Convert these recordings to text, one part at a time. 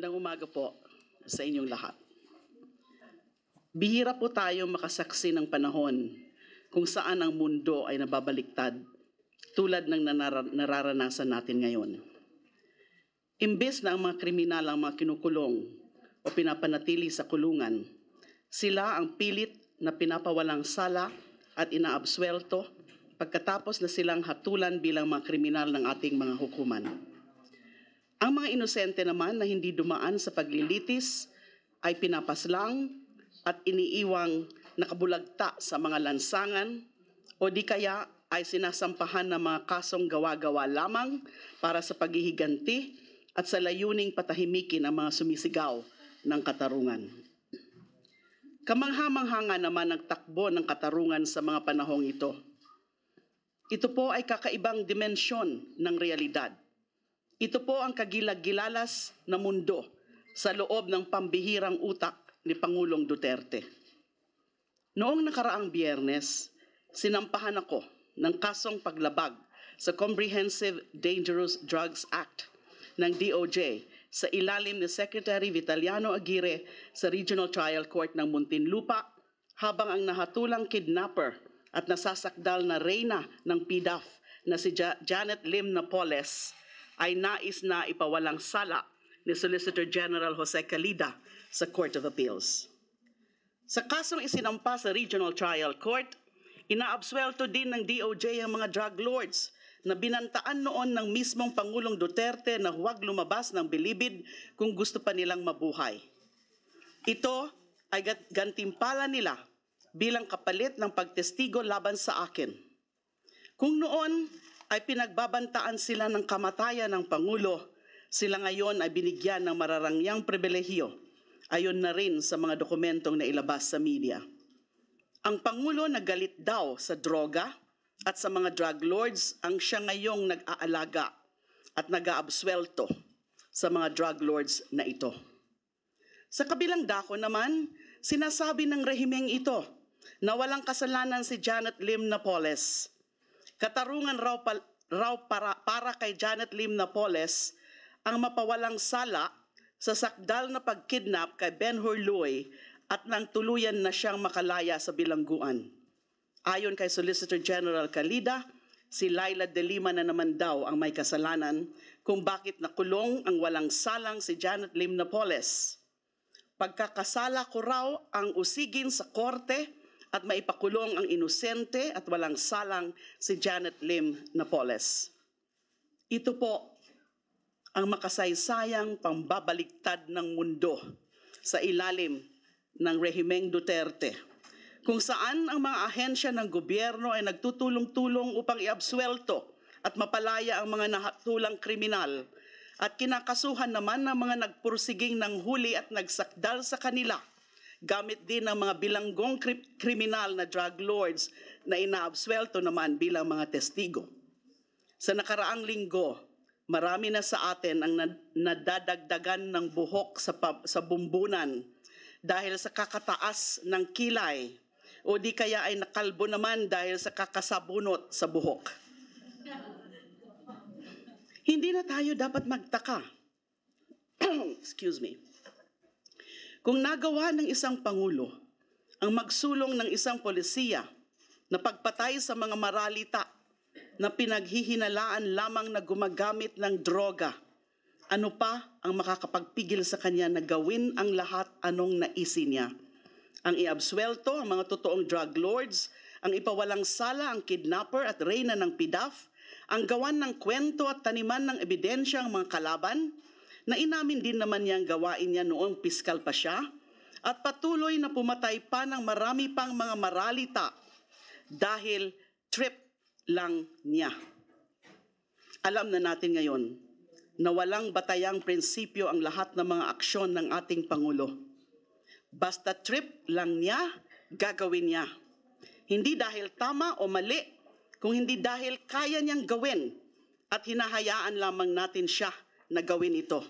Magandang umaga po sa inyong lahat. Bihira po tayo makasaksi ng panahon kung saan ang mundo ay nababaliktad tulad ng nararanasan natin ngayon. Imbes na ang mga kriminal ang mga kinukulong o pinapanatili sa kulungan, sila ang pilit na pinapawalang sala at inaabswelto pagkatapos na silang hatulan bilang mga kriminal ng ating mga hukuman. Ang mga inosente naman na hindi dumaan sa paglilitis ay pinapaslang at iniiwang nakabulagta sa mga lansangan o di kaya ay sinasampahan ng mga kasong gawa-gawa lamang para sa paghihiganti at sa layuning patahimikin ang mga sumisigaw ng katarungan. Kamangha-manghanga naman ang takbo ng katarungan sa mga panahong ito. Ito po ay kakaibang dimensyon ng realidad. Ito po ang kagilag-gilalas na mundo sa loob ng pambihirang utak ni Pangulong Duterte. Noong nakaraang Biyernes, sinampahan ako ng kasong paglabag sa Comprehensive Dangerous Drugs Act ng DOJ sa ilalim ni Secretary Vitaliano Aguirre sa Regional Trial Court ng Muntinlupa habang ang nahatulang kidnapper at nasasakdal na reyna ng PDAF na si Janet Lim Napoles ay nais na ipawalang sala ni Solicitor General Jose Calida sa Court of Appeals. Sa kasong isinampa sa Regional Trial Court, inaabswelto din ng DOJ ang mga drug lords na binantaan noon ng mismong Pangulong Duterte na huwag lumabas ng bilibid kung gusto pa nilang mabuhay. Ito ay gantimpala nila bilang kapalit ng pagtestigo laban sa akin. Kung noon ay pinagbabantaan sila ng kamatayan ng Pangulo, sila ngayon ay binigyan ng mararangyang pribilehiyo ayon na rin sa mga dokumentong nailabas sa media. Ang Pangulo nagalit daw sa droga at sa mga drug lords ang siya ngayong nag-aalaga at nag-aabswelto sa mga drug lords na ito. Sa kabilang dako naman, sinasabi ng rehimeng ito na walang kasalanan si Janet Lim Napoles. Katarungan raw para kay Janet Lim Napoles ang mapawalang sala sa sakdal na pagkidnap kay Ben-Hur Luy at nang tuluyan na siyang makalaya sa bilangguan. Ayon kay Solicitor General Calida, si Laila de Lima na naman daw ang may kasalanan kung bakit nakulong ang walang salang si Janet Lim Napoles. Pagkakasala ko raw ang usigin sa korte at maipakulong ang inosente at walang salang si Janet Lim Napoles. Ito po ang makasaysayang pambabaliktad ng mundo sa ilalim ng rehimeng Duterte, kung saan ang mga ahensya ng gobyerno ay nagtutulong-tulong upang iabswelto at mapalaya ang mga nahatulang kriminal at kinakasuhan naman ng mga nagpursiging ng huli at nagsakdal sa kanila gamit din ang mga bilanggong kriminal na drug lords na inaabswelto naman bilang mga testigo. Sa nakaraang linggo, marami na sa atin ang nadadagdagan ng buhok sa bumbunan dahil sa kakataas ng kilay o di kaya ay nakalbo naman dahil sa kakasabunot sa buhok. Hindi na tayo dapat magtaka. Excuse me. Kung nagawa ng isang Pangulo ang magsulong ng isang polisiya na pagpatay sa mga maralita na pinaghihinalaan lamang na gumagamit ng droga, ano pa ang makakapagpigil sa kanya na gawin ang lahat anong naisin niya? Ang iabswelto ang mga totoong drug lords, ang ipawalang sala ang kidnapper at reyna ng PDAF, ang gawan ng kwento at taniman ng ebidensya ang mga kalaban, na inamin din naman niyang gawain niya noong piskal pa siya, at patuloy na pumatay pa ng marami pang mga maralita dahil trip lang niya. Alam na natin ngayon na walang batayang prinsipyo ang lahat ng mga aksyon ng ating Pangulo. Basta trip lang niya, gagawin niya. Hindi dahil tama o mali, kung hindi dahil kaya niyang gawin at hinahayaan lamang natin siya na gawin ito.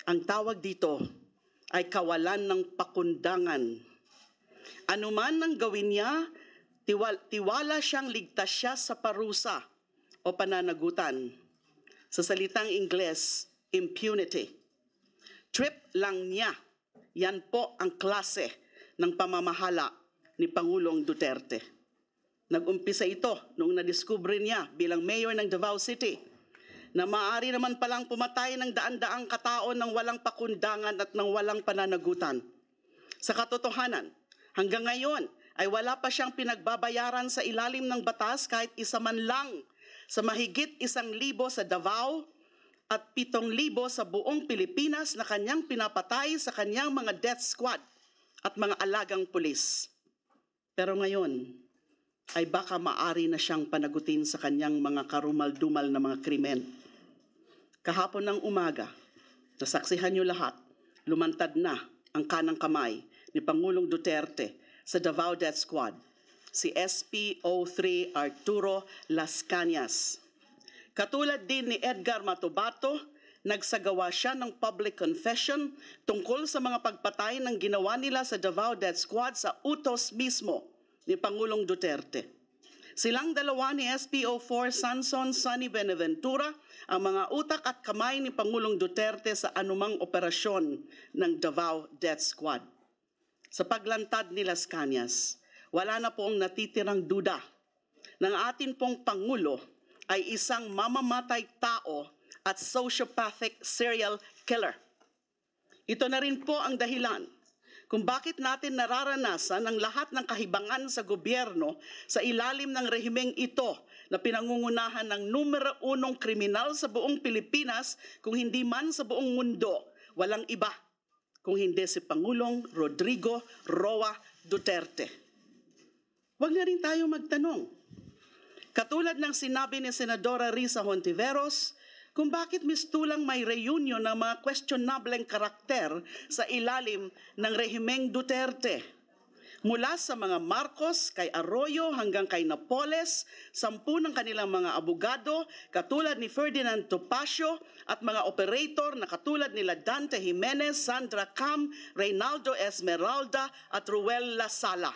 Ang tawag dito ay kawalan ng pakundangan. Ano man ang gawin niya, tiwala siyang ligtas siya sa parusa o pananagutan. Sa salitang Ingles, impunity. Trip lang niya. Yan po ang klase ng pamamahala ni Pangulong Duterte. Nag-umpisa ito noong nadiskubre niya bilang mayor ng Davao City na maaari naman palang pumatay ng daan-daang katao ng walang pakundangan at ng walang pananagutan. Sa katotohanan, hanggang ngayon ay wala pa siyang pinagbabayaran sa ilalim ng batas kahit isa man lang sa mahigit 1,000 sa Davao at 7,000 sa buong Pilipinas na kanyang pinapatay sa kanyang mga death squad at mga alagang pulis. Pero ngayon ay baka maari na siyang panagutin sa kanyang mga karumal-dumal na mga krimen. Kahapon ng umaga, nasaksihan niyo lahat, lumantad na ang kanang kamay ni Pangulong Duterte sa Davao Death Squad, si SP03 Arturo Las Cañas. Katulad din ni Edgar Matubato, nagsagawa siya ng public confession tungkol sa mga pagpatay ng ginawa nila sa Davao Death Squad sa utos mismo ni Pangulong Duterte. Silang dalawa ni SP04 Sanson Sonny Benaventura ang mga utak at kamay ni Pangulong Duterte sa anumang operasyon ng Davao Death Squad. Sa paglantad ni Las Cañas, wala na pong natitirang duda ng atin pong Pangulo ay isang mamamatay tao at sociopathic serial killer. Ito na rin po ang dahilan kung bakit natin nararanasan ang lahat ng kahibangan sa gobyerno sa ilalim ng rehimeng ito na pinangungunahan ng numero 1 kriminal sa buong Pilipinas, kung hindi man sa buong mundo, walang iba kung hindi si Pangulong Rodrigo Roa Duterte. Huwag na rin tayo magtanong. Katulad ng sinabi ni Senadora Risa Hontiveros, kung bakit mistulang may reunion ng mga questionableng karakter sa ilalim ng rehimeng Duterte. Mula sa mga Marcos, kay Arroyo hanggang kay Napoles, 10 ng kanilang mga abogado, katulad ni Ferdinand Topacio at mga operator na katulad nila Dante Jimenez, Sandra Cam, Reynaldo Esmeralda at Ruel Lasala.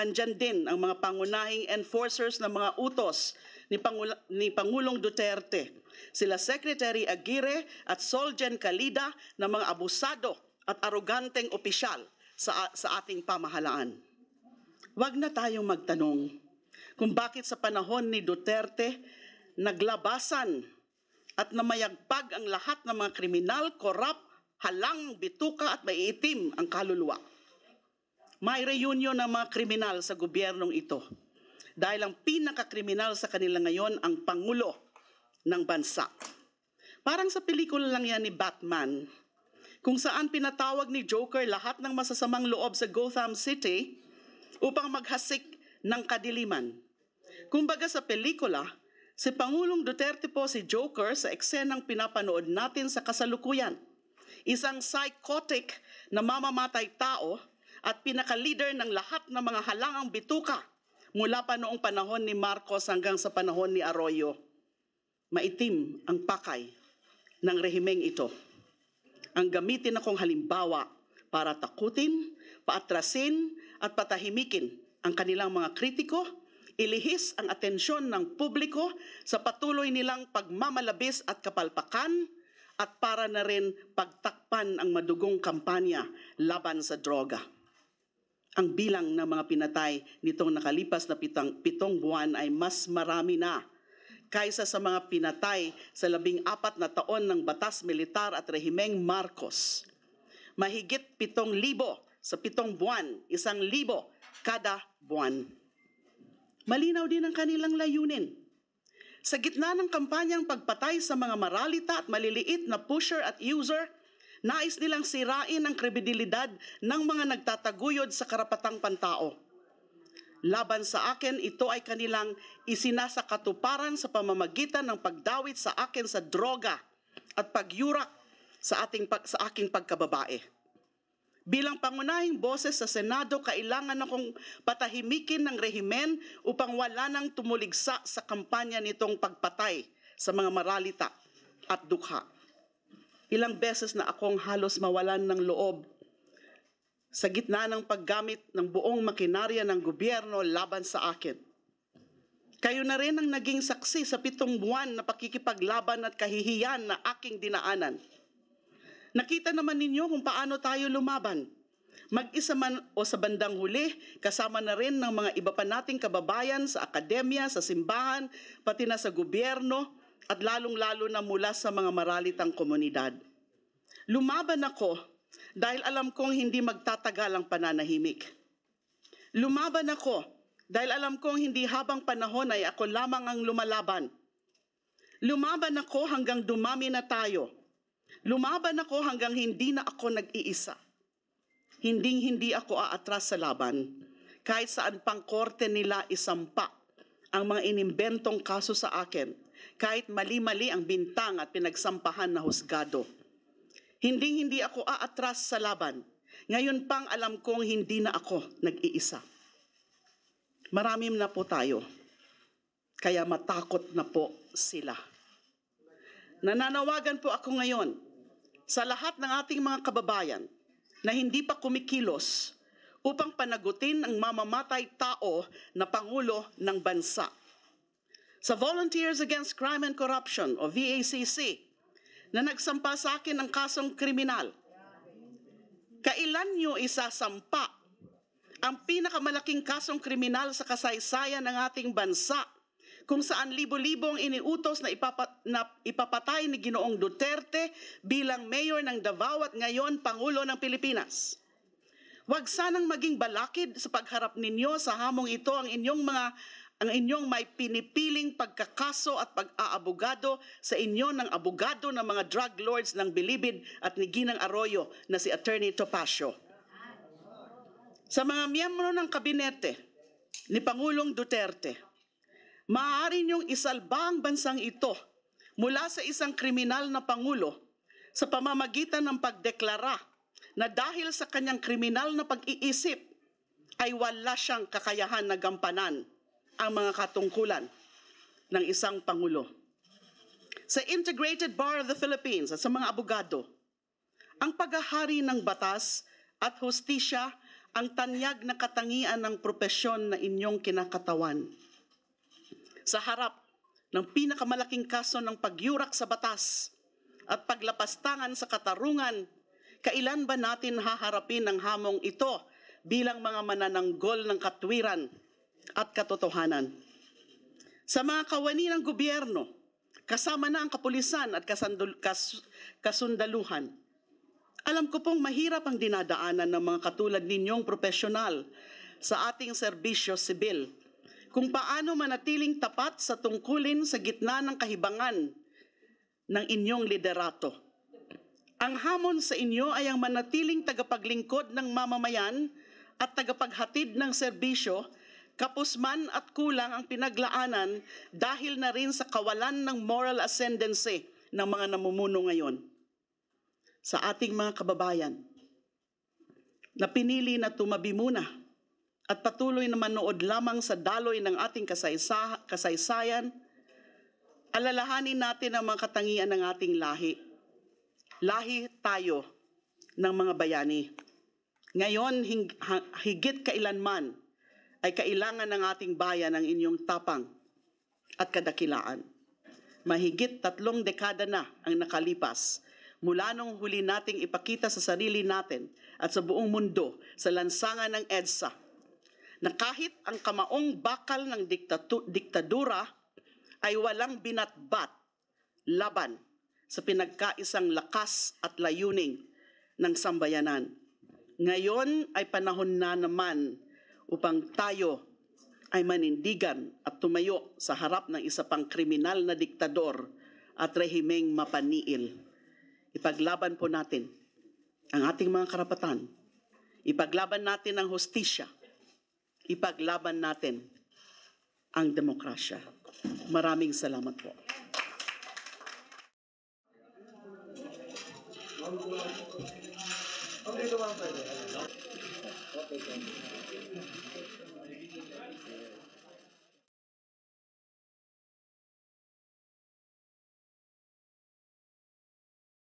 Andyan din ang mga pangunahing enforcers ng mga utos ni Pangulong Duterte. Sila Secretary Aguirre at Solgen Calida na mga abusado at aroganteng opisyal sa ating pamahalaan. Huwag na tayong magtanong kung bakit sa panahon ni Duterte naglabasan at namayagpag ang lahat ng mga kriminal, korap, halang, bituka at maiitim ang kaluluwa. May reunion ng mga kriminal sa gobyernong ito dahil ang pinakakriminal sa kanila ngayon ang Pangulo ng bansa. Parang sa pelikula lang yan ni Batman, kung saan pinatawag ni Joker lahat ng masasamang loob sa Gotham City upang maghasik ng kadiliman. Kumbaga sa pelikula, si Pangulong Duterte po si Joker sa eksenang pinapanood natin sa kasalukuyan. Isang psychotic na mamamatay tao at pinaka-leader ng lahat ng mga halangang bituka mula pa noong panahon ni Marcos hanggang sa panahon ni Arroyo. Maitim ang pakay ng rehimeng ito. Ang gamitin akong halimbawa para takutin, paatrasin at patahimikin ang kanilang mga kritiko, ilihis ang atensyon ng publiko sa patuloy nilang pagmamalabis at kapalpakan at para na rin pagtakpan ang madugong kampanya laban sa droga. Ang bilang ng mga pinatay nitong nakalipas na 7 buwan ay mas marami na kaysa sa mga pinatay sa 14 na taon ng batas militar at rehimeng Marcos. Mahigit 7,000 sa 7 buwan, 1,000 kada buwan. Malinaw din ang kanilang layunin. Sa gitna ng kampanyang pagpatay sa mga maralita at maliliit na pusher at user, nais nilang sirain ang kredibilidad ng mga nagtataguyod sa karapatang pantao. Laban sa akin, ito ay kanilang isinasakatuparan sa pamamagitan ng pagdawit sa akin sa droga at pagyurak sa aking pagkababae. Bilang pangunahing boses sa Senado, kailangan akong patahimikin ng rehimen upang wala nang tumuligsa sa kampanya nitong pagpatay sa mga maralita at dukha. Ilang beses na akong halos mawalan ng loob sa gitna ng paggamit ng buong makinarya ng gobyerno laban sa akin. Kayo na rin ang naging saksi sa 7 buwan na pakikipaglaban at kahihiyan na aking dinaanan. Nakita naman ninyo kung paano tayo lumaban. Mag-isa man o sa bandang huli, kasama na rin ng mga iba pa nating kababayan sa akademya, sa simbahan, pati na sa gobyerno, at lalong-lalo na mula sa mga maralitang komunidad. Lumaban ako dahil alam kong hindi magtatagal ang pananahimik. Lumaban ako dahil alam kong hindi habang panahon ay ako lamang ang lumalaban. Lumaban ako hanggang dumami na tayo. Lumaban ako hanggang hindi na ako nag-iisa. Hinding-hindi ako aatras sa laban. Kahit saan pang korte nila isampa ang mga inimbentong kaso sa akin, kahit mali-mali ang bintang at pinagsampahan na husgado. Hinding-hindi ako aatras sa laban. Ngayon pang alam kong hindi na ako nag-iisa. Marami na po tayo, kaya matakot na po sila. Nananawagan po ako ngayon sa lahat ng ating mga kababayan na hindi pa kumikilos upang panagutin ang mamamatay tao na Pangulo ng Bansa. Sa Volunteers Against Crime and Corruption o VACC na nagsampa sa akin ng kasong kriminal, kailan nyo isasampa ang pinakamalaking kasong kriminal sa kasaysayan ng ating bansa, kung saan libo-libong iniutos na ipapatay ni Ginoong Duterte bilang mayor ng Davao at ngayon Pangulo ng Pilipinas? Huwag sanang maging balakid sa pagharap ninyo sa hamong ito ang inyong may pinipiling pagkakaso at pag-aabogado sa inyo ng abogado ng mga drug lords ng Bilibid at ni Ginang Arroyo na si Attorney Topacio. Sa mga miyembro ng kabinete ni Pangulong Duterte, maaari niyong isalba ang bansang ito mula sa isang kriminal na Pangulo sa pamamagitan ng pagdeklara na dahil sa kanyang kriminal na pag-iisip ay wala siyang kakayahan na gampanan ang mga katungkulan ng isang Pangulo. Sa Integrated Bar of the Philippines at sa mga abogado, ang paghahari ng batas at hustisya ang tanyag na katangian ng propesyon na inyong kinakatawan. Sa harap ng pinakamalaking kaso ng pagyurak sa batas at paglapastangan sa katarungan, kailan ba natin haharapin ang hamong ito bilang mga manananggol ng katwiran at katotohanan? Sa mga kawani ng gobyerno, kasama na ang kapulisan at kasundaluhan, alam ko pong mahirap ang dinadaanan ng mga katulad ninyong profesional sa ating serbisyo sibil, kung paano manatiling tapat sa tungkulin sa gitna ng kahibangan ng inyong liderato. Ang hamon sa inyo ay ang manatiling tagapaglingkod ng mamamayan at tagapaghatid ng serbisyo, kapos man at kulang ang pinaglaanan dahil na rin sa kawalan ng moral ascendancy ng mga namumuno ngayon. Sa ating mga kababayan na pinili na tumabi muna at patuloy na manood lamang sa daloy ng ating kasaysayan, alalahanin natin ang mga katangian ng ating lahi. Lahi tayo ng mga bayani. Ngayon, higit kailanman ay kailangan ng ating bayan ang inyong tapang at kadakilaan. Mahigit 3 dekada na ang nakalipas mula nung huli nating ipakita sa sarili natin at sa buong mundo sa lansangan ng EDSA na kahit ang kamaong bakal ng diktadura ay walang binatbat laban sa pinagkaisang lakas at layuning ng sambayanan. Ngayon ay panahon na naman upang tayo ay manindigan at tumayo sa harap ng isa pang kriminal na diktador at rehimeng mapaniil. Ipaglaban po natin ang ating mga karapatan. Ipaglaban natin ang hustisya. Ipaglaban natin ang demokrasya. Maraming salamat po. Okay,